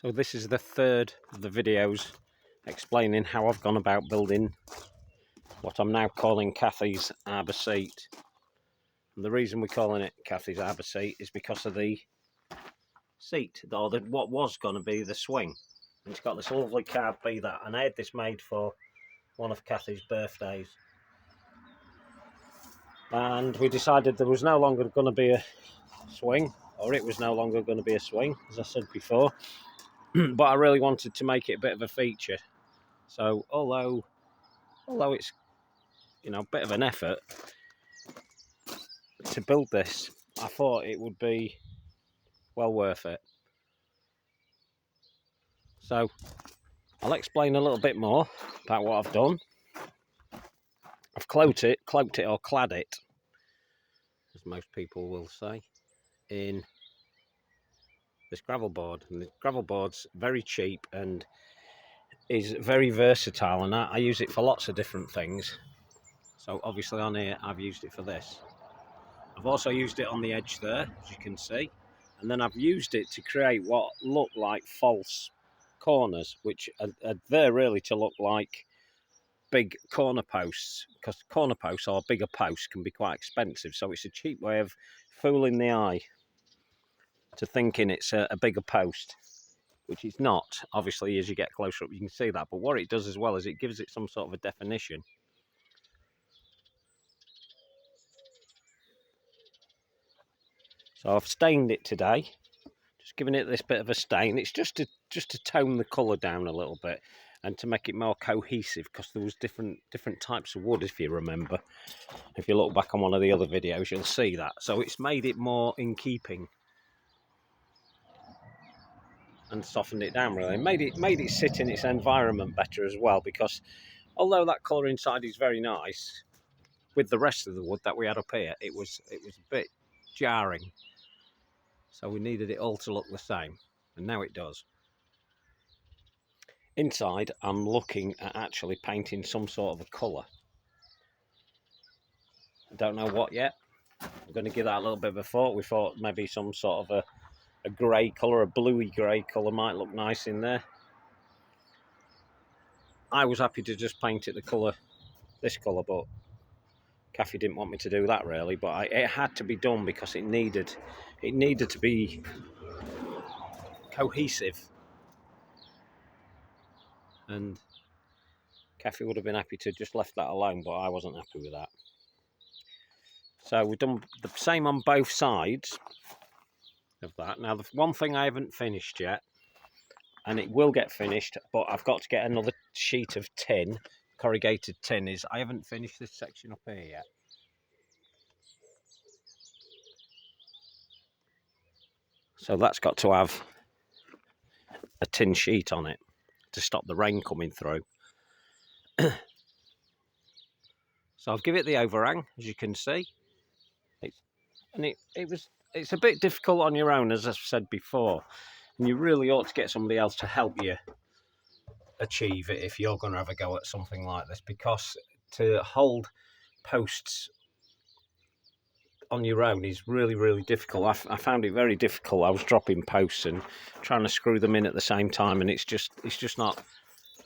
So this is the third of the videos explaining how I've gone about building what I'm now calling Kathy's Arbour seat. And the reason we're calling it Kathy's Arbour seat is because of the seat, or what was going to be the swing. And it's got this lovely carved be that, and I had this made for one of Kathy's birthdays. And we decided there was no longer going to be a swing, or it was no longer going to be a swing, as I said before. But I really wanted to make it a bit of a feature. So although it's, you know, a bit of an effort to build this, I thought it would be well worth it. So I'll explain a little bit more about what I've done. I've cloaked it or clad it, as most people will say, in this gravel board. And the gravel board's very cheap and is very versatile, and I use it for lots of different things. So obviously on here I've used it for this. I've also used it on the edge there, as you can see, and then I've used it to create what look like false corners, which are there really to look like big corner posts, because corner posts or bigger posts can be quite expensive. So it's a cheap way of fooling the eye to thinking it's a bigger post, which it's not. Obviously, as you get closer up, you can see that. But what it does as well is it gives it some sort of a definition. So I've stained it today, just giving it this bit of a stain. It's just to tone the colour down a little bit and to make it more cohesive, because there was different types of wood, if you remember. If you look back on one of the other videos, you'll see that. So it's made it more in keeping and softened it down really. Made it sit in its environment better as well, because although that colour inside is very nice, with the rest of the wood that we had up here, it was a bit jarring. So we needed it all to look the same, and now it does. Inside, I'm looking at actually painting some sort of a colour. I don't know what yet. I'm going to give that a little bit of a thought. We thought maybe some sort of a grey colour, a bluey grey colour might look nice in there. I was happy to just paint it the colour, this colour, but Kathy didn't want me to do that really. But it had to be done because it needed to be cohesive. And Kathy would have been happy to just left that alone, but I wasn't happy with that. So we've done the same on both sides of that. Now, the one thing I haven't finished yet, and it will get finished, but I've got to get another sheet of tin, corrugated tin, is I haven't finished this section up here yet. So that's got to have a tin sheet on it to stop the rain coming through. So I've given it the overhang, as you can see. It's a bit difficult on your own, as I've said before, and you really ought to get somebody else to help you achieve it if you're going to have a go at something like this, because to hold posts on your own is really difficult. I found it very difficult. I was dropping posts and trying to screw them in at the same time, and it's just not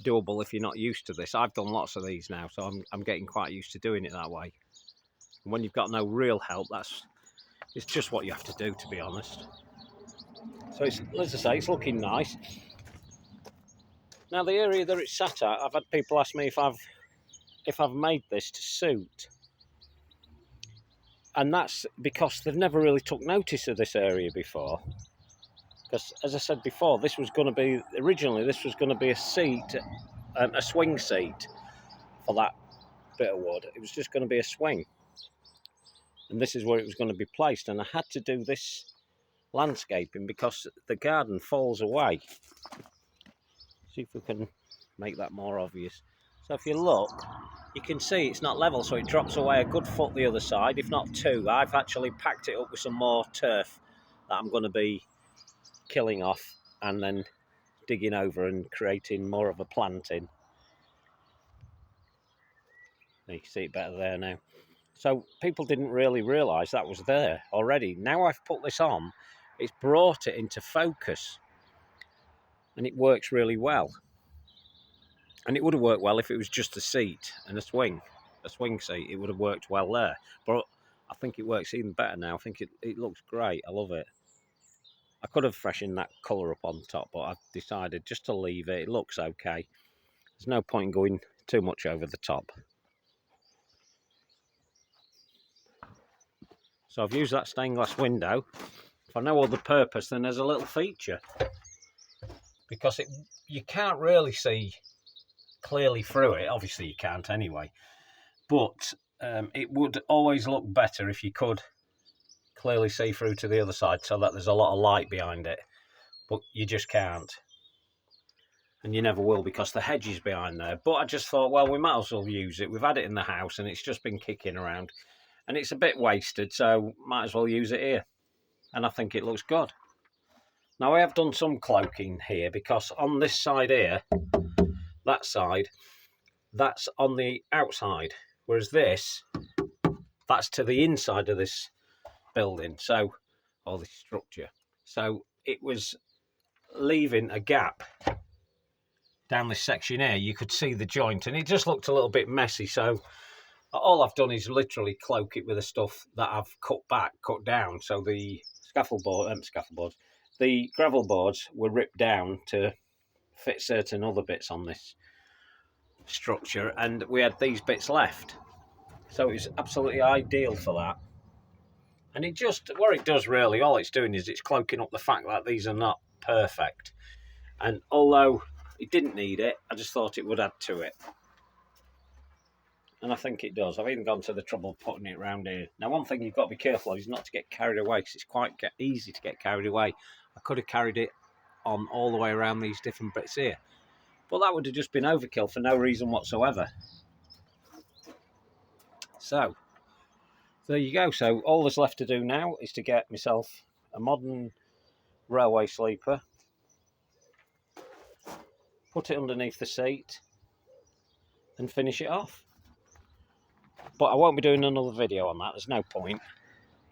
doable if you're not used to this. I've done lots of these now, so I'm getting quite used to doing it that way. And when you've got no real help, it's just what you have to do, to be honest. So it's, as I say, it's looking nice. Now the area that it's sat at, I've had people ask me if I've made this to suit, and that's because they've never really took notice of this area before. Because, as I said before, this was going to be a seat, a swing seat for that bit of wood. It was just going to be a swing, and this is where it was going to be placed. And I had to do this landscaping because the garden falls away. See if we can make that more obvious. So if you look, you can see it's not level, so it drops away a good foot the other side, if not two. I've actually packed it up with some more turf that I'm going to be killing off and then digging over and creating more of a planting. You can see it better there now. So people didn't really realise that was there already. Now I've put this on, it's brought it into focus. and it works really well. And it would have worked well if it was just a seat and a swing seat. It would have worked well there. But I think it works even better now. I think it looks great. I love it. I could have freshened that colour up on top, but I've decided just to leave it. It looks okay. There's no point in going too much over the top. So I've used that stained glass window for no other purpose than as a little feature. Because you can't really see clearly through it. Obviously you can't anyway. But it would always look better if you could clearly see through to the other side so that there's a lot of light behind it. But you just can't. And you never will because the hedge is behind there. But I just thought, well, we might as well use it. We've had it in the house and it's just been kicking around. And it's a bit wasted, so might as well use it here. And I think it looks good. Now I have done some cloaking here because on this side here, that side, that's on the outside. Whereas this, that's to the inside of this building, so, or this structure. So it was leaving a gap down this section here. You could see the joint and it just looked a little bit messy. So all I've done is literally cloak it with the stuff that I've cut down. So the the gravel boards were ripped down to fit certain other bits on this structure, and we had these bits left. So it was absolutely ideal for that. And it just, what it does really, all it's doing is it's cloaking up the fact that these are not perfect. And although it didn't need it, I just thought it would add to it. And I think it does. I've even gone to the trouble of putting it around here. Now, one thing you've got to be careful of is not to get carried away, because it's quite easy to get carried away. I could have carried it on all the way around these different bits here. But that would have just been overkill for no reason whatsoever. So, there you go. So all there's left to do now is to get myself a modern railway sleeper, put it underneath the seat and finish it off. But I won't be doing another video on that. There's no point.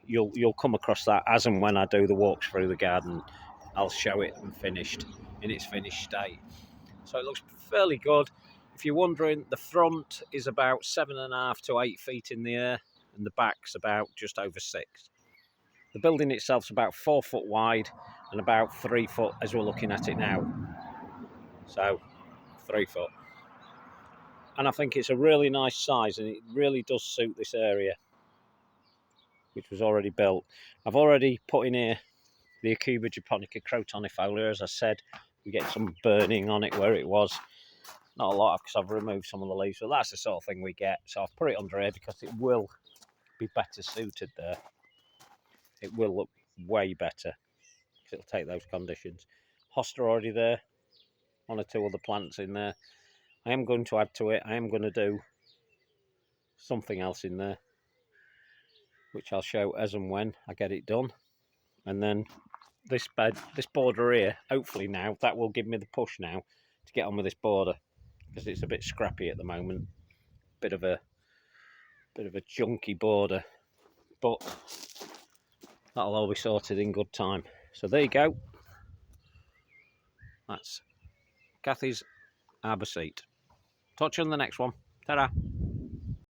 You'll come across that as and when I do the walks through the garden. I'll show it finished in its finished state. So it looks fairly good. If you're wondering, the front is about 7.5 to 8 feet in the air, and the back's about just over 6. The building itself's about 4 foot wide and about 3 foot as we're looking at it now. So 3 foot. And I think it's a really nice size, and it really does suit this area, which was already built. I've already put in here the Arbour japonica crotonifolia. As I said, we get some burning on it where it was. Not a lot, because I've removed some of the leaves, but that's the sort of thing we get. So I've put it under here because it will be better suited there. It will look way better because it'll take those conditions. Hosta already there. 1 or 2 other plants in there. I am going to add to it. I am going to do something else in there, which I'll show as and when I get it done. And then this border here, hopefully now, that will give me the push now to get on with this border, because it's a bit scrappy at the moment. Bit of a junky border, but that'll all be sorted in good time. So there you go. That's Kathy's Arbour seat. Touch on the next one. Ta-da.